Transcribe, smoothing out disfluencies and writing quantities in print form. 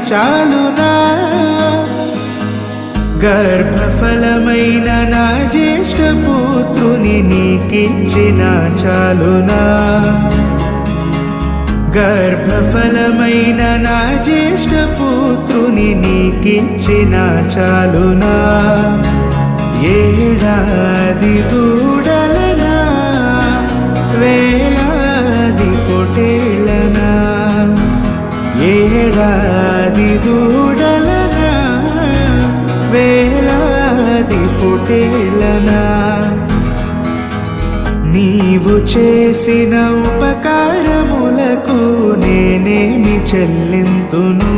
చాలునా గర్భఫలమైన నా జ్యేష్ఠ పుత్రుని నీకిచ్చిన చాలునా గర్భఫలమైన నా జ్యేష్ఠ పుత్రుని నీకిచ్చిన చాలునా ఏడాది దూడలనా వేలాది పొటేళ్ళనా ఏడాది దూడలనా వేలాది పొటేళ్ళనా నీవు చేసిన ఉపకారములకు నేనేమి చెల్లింతును